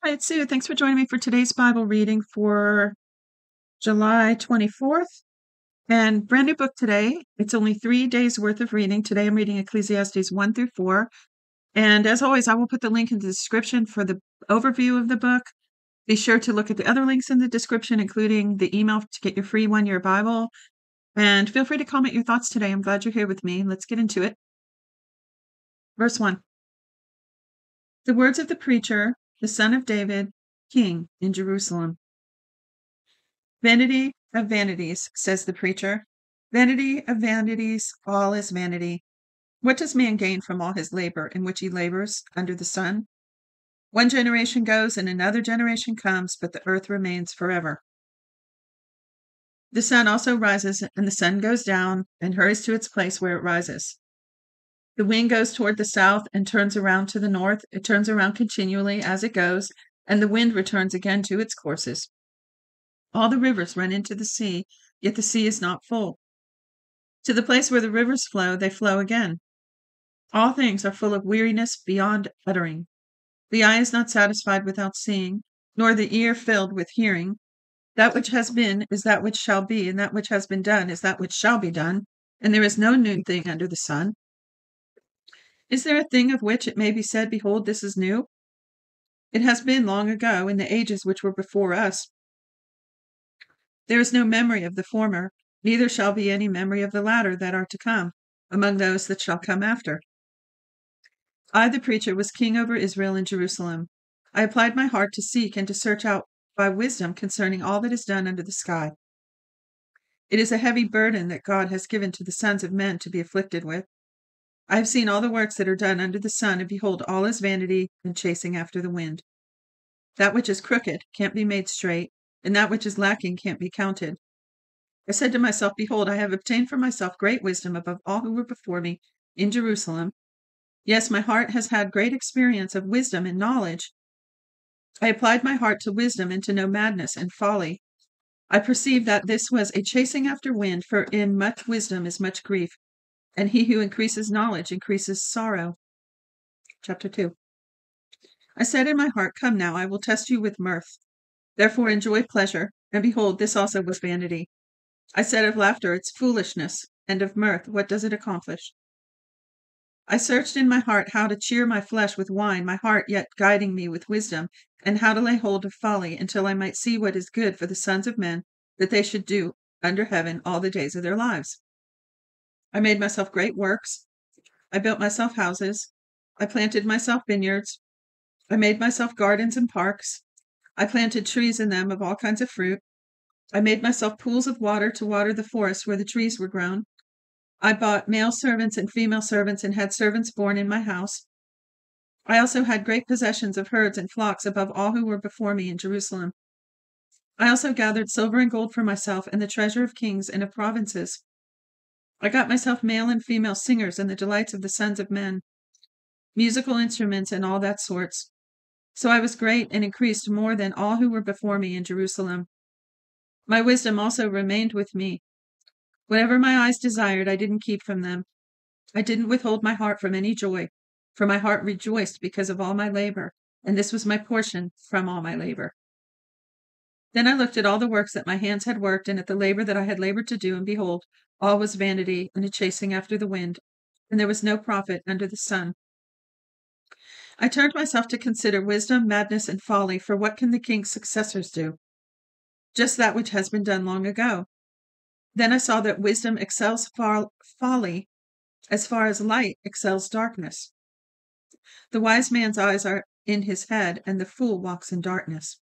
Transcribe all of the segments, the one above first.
Hi, it's Sue. Thanks for joining me for today's Bible reading for July 24th. And brand new book today. It's only 3 days worth of reading. Today I'm reading Ecclesiastes 1 through 4. And as always, I will put the link in the description for the overview of the book. Be sure to look at the other links in the description, including the email to get your free 1-year Bible. And feel free to comment your thoughts today. I'm glad you're here with me. Let's get into it. Verse 1. The words of the preacher, the son of David, king in Jerusalem. Vanity of vanities, says the preacher. Vanity of vanities, all is vanity. What does man gain from all his labor in which he labors under the sun? One generation goes and another generation comes, but the earth remains forever. The sun also rises, and the sun goes down and hurries to its place where it rises. The wind goes toward the south and turns around to the north. It turns around continually as it goes, and the wind returns again to its courses. All the rivers run into the sea, yet the sea is not full. To the place where the rivers flow, they flow again. All things are full of weariness beyond uttering. The eye is not satisfied without seeing, nor the ear filled with hearing. That which has been is that which shall be, and that which has been done is that which shall be done, and there is no new thing under the sun. Is there a thing of which it may be said, Behold, this is new? It has been long ago, in the ages which were before us. There is no memory of the former, neither shall be any memory of the latter that are to come, among those that shall come after. I, the preacher, was king over Israel in Jerusalem. I applied my heart to seek and to search out by wisdom concerning all that is done under the sky. It is a heavy burden that God has given to the sons of men to be afflicted with. I have seen all the works that are done under the sun, and behold, all is vanity and chasing after the wind. That which is crooked can't be made straight, and that which is lacking can't be counted. I said to myself, Behold, I have obtained for myself great wisdom above all who were before me in Jerusalem. Yes, my heart has had great experience of wisdom and knowledge. I applied my heart to wisdom and to know madness and folly. I perceived that this was a chasing after wind, for in much wisdom is much grief, and he who increases knowledge increases sorrow. Chapter 2. I said in my heart, Come now, I will test you with mirth. Therefore enjoy pleasure, and behold, this also was vanity. I said of laughter, It's foolishness, and of mirth, what does it accomplish? I searched in my heart how to cheer my flesh with wine, my heart yet guiding me with wisdom, and how to lay hold of folly, until I might see what is good for the sons of men, that they should do under heaven all the days of their lives. I made myself great works. I built myself houses. I planted myself vineyards. I made myself gardens and parks. I planted trees in them of all kinds of fruit. I made myself pools of water to water the forest where the trees were grown. I bought male servants and female servants and had servants born in my house. I also had great possessions of herds and flocks above all who were before me in Jerusalem. I also gathered silver and gold for myself and the treasure of kings and of provinces. I got myself male and female singers and the delights of the sons of men, musical instruments and all that sorts. So I was great and increased more than all who were before me in Jerusalem. My wisdom also remained with me. Whatever my eyes desired, I didn't keep from them. I didn't withhold my heart from any joy, for my heart rejoiced because of all my labor, and this was my portion from all my labor. Then I looked at all the works that my hands had worked, and at the labor that I had labored to do, and behold, all was vanity and a chasing after the wind, and there was no profit under the sun. I turned myself to consider wisdom, madness, and folly, for what can the king's successors do? Just that which has been done long ago. Then I saw that wisdom excels folly as far as light excels darkness. The wise man's eyes are in his head, and the fool walks in darkness.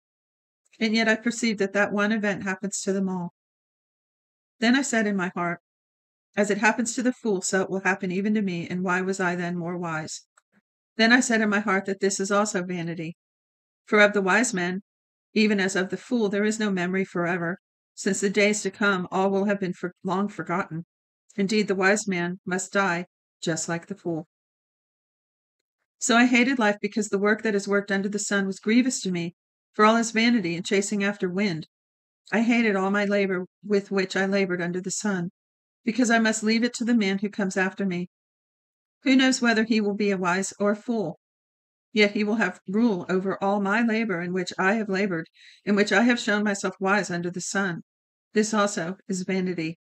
And yet I perceive that one event happens to them all. Then I said in my heart, As it happens to the fool, so it will happen even to me, and why was I then more wise? Then I said in my heart that this is also vanity. For of the wise men, even as of the fool, there is no memory forever. Since the days to come, all will have been long forgotten. Indeed, the wise man must die, just like the fool. So I hated life because the work that is worked under the sun was grievous to me, for all is vanity and chasing after wind. I hated all my labor with which I labored under the sun, because I must leave it to the man who comes after me. Who knows whether he will be a wise or a fool? Yet he will have rule over all my labor in which I have labored, in which I have shown myself wise under the sun. This also is vanity.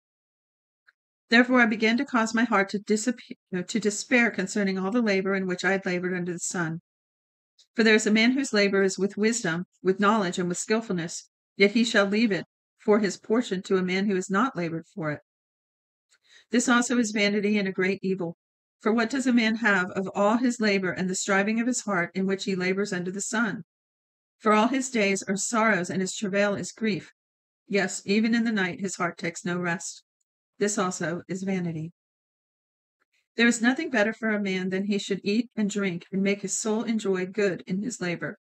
Therefore I began to cause my heart to despair concerning all the labor in which I had labored under the sun. For there is a man whose labor is with wisdom, with knowledge, and with skillfulness, yet he shall leave it for his portion to a man who has not labored for it. This also is vanity and a great evil. For what does a man have of all his labor and the striving of his heart in which he labors under the sun? For all his days are sorrows, and his travail is grief. Yes, even in the night his heart takes no rest. This also is vanity. There is nothing better for a man than he should eat and drink and make his soul enjoy good in his labor.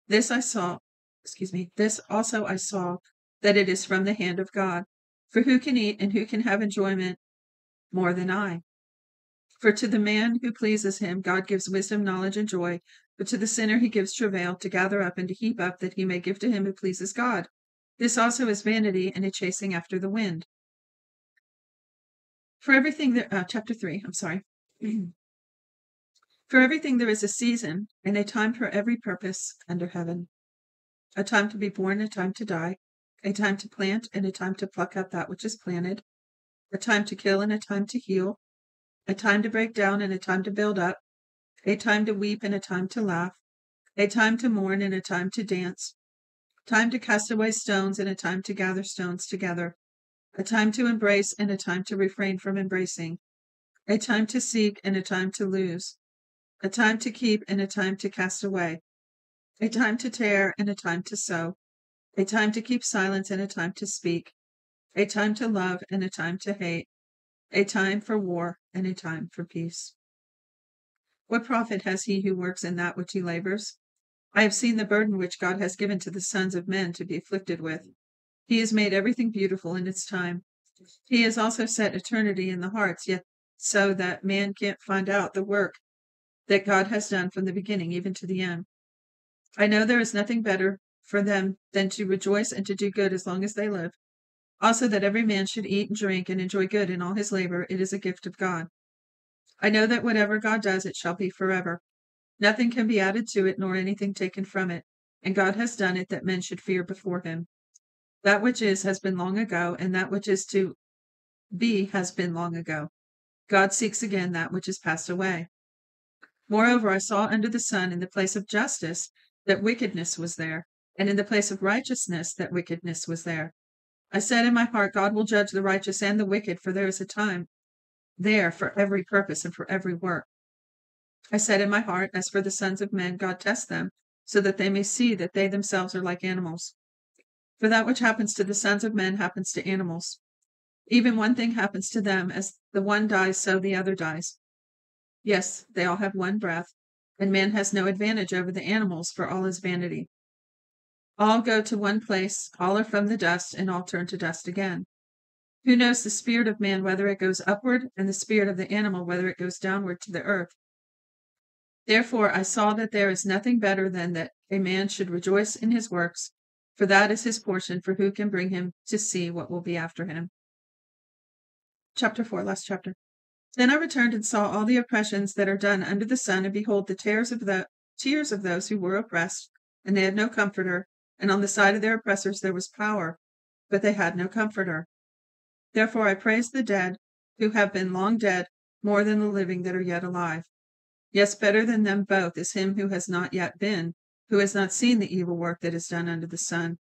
This also I saw, that it is from the hand of God. For who can eat and who can have enjoyment more than I? For to the man who pleases him, God gives wisdom, knowledge, and joy. But to the sinner he gives travail, to gather up and to heap up, that he may give to him who pleases God. This also is vanity and a chasing after the wind. For everything chapter 3, I'm sorry. For everything there is a season, and a time for every purpose under heaven. A time to be born, a time to die, a time to plant, and a time to pluck up that which is planted, a time to kill and a time to heal, a time to break down and a time to build up, a time to weep and a time to laugh, a time to mourn and a time to dance, time to cast away stones and a time to gather stones together, a time to embrace and a time to refrain from embracing, a time to seek and a time to lose, a time to keep and a time to cast away, a time to tear and a time to sow, a time to keep silence and a time to speak, a time to love and a time to hate, a time for war and a time for peace. What profit has he who works in that which he labors? I have seen the burden which God has given to the sons of men to be afflicted with. He has made everything beautiful in its time. He has also set eternity in the hearts, yet so that man can't find out the work that God has done from the beginning even to the end. I know there is nothing better for them than to rejoice and to do good as long as they live. Also that every man should eat and drink and enjoy good in all his labor. It is a gift of God. I know that whatever God does, it shall be forever. Nothing can be added to it, nor anything taken from it. And God has done it that men should fear before him. That which is has been long ago, and that which is to be has been long ago. God seeks again that which is passed away. Moreover, I saw under the sun in the place of justice that wickedness was there, and in the place of righteousness that wickedness was there. I said in my heart, God will judge the righteous and the wicked, for there is a time there for every purpose and for every work. I said in my heart, as for the sons of men, God tests them, so that they may see that they themselves are like animals. For that which happens to the sons of men happens to animals. Even one thing happens to them, as the one dies, so the other dies. Yes, they all have one breath, and man has no advantage over the animals, for all is vanity. All go to one place, all are from the dust, and all turn to dust again. Who knows the spirit of man, whether it goes upward, and the spirit of the animal, whether it goes downward to the earth? Therefore I saw that there is nothing better than that a man should rejoice in his works, for that is his portion, for who can bring him to see what will be after him? Chapter 4, last chapter. Then I returned and saw all the oppressions that are done under the sun, and behold, the tears of those who were oppressed, and they had no comforter, and on the side of their oppressors there was power, but they had no comforter. Therefore I praise the dead, who have been long dead, more than the living that are yet alive. Yes, better than them both is him who has not yet been, who has not seen the evil work that is done under the sun.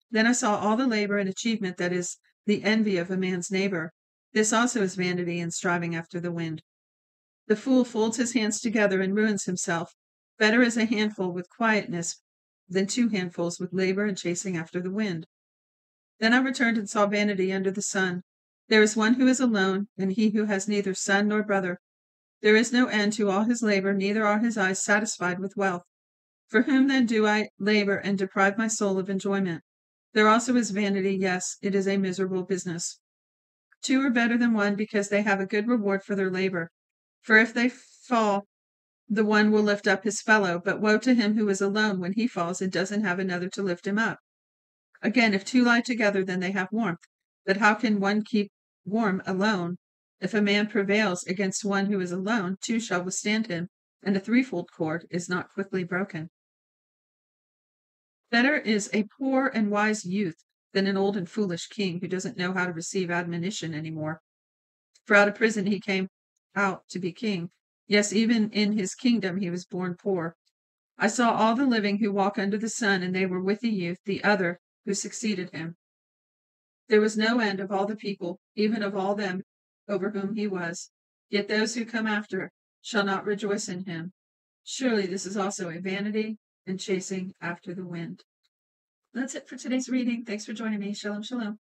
Then I saw all the labor and achievement that is the envy of a man's neighbor. This also is vanity and striving after the wind. The fool folds his hands together and ruins himself. Better is a handful with quietness than 2 handfuls with labor and chasing after the wind. Then I returned and saw vanity under the sun. There is one who is alone, and he who has neither son nor brother. There is no end to all his labor, neither are his eyes satisfied with wealth. For whom then do I labor and deprive my soul of enjoyment? There also is vanity, yes, it is a miserable business. 2 are better than 1 because they have a good reward for their labor. For if they fall, the one will lift up his fellow, but woe to him who is alone when he falls and doesn't have another to lift him up. Again, if 2 lie together, then they have warmth. But how can one keep warm alone? If a man prevails against one who is alone, 2 shall withstand him. and a threefold cord is not quickly broken. Better is a poor and wise youth than an old and foolish king who doesn't know how to receive admonition anymore. For out of prison he came out to be king. Yes, even in his kingdom he was born poor. I saw all the living who walk under the sun, and they were with the youth, the other, who succeeded him. There was no end of all the people, even of all them over whom he was. Yet those who come after shall not rejoice in him. Surely this is also a vanity and chasing after the wind. That's it for today's reading. Thanks for joining me. Shalom, shalom.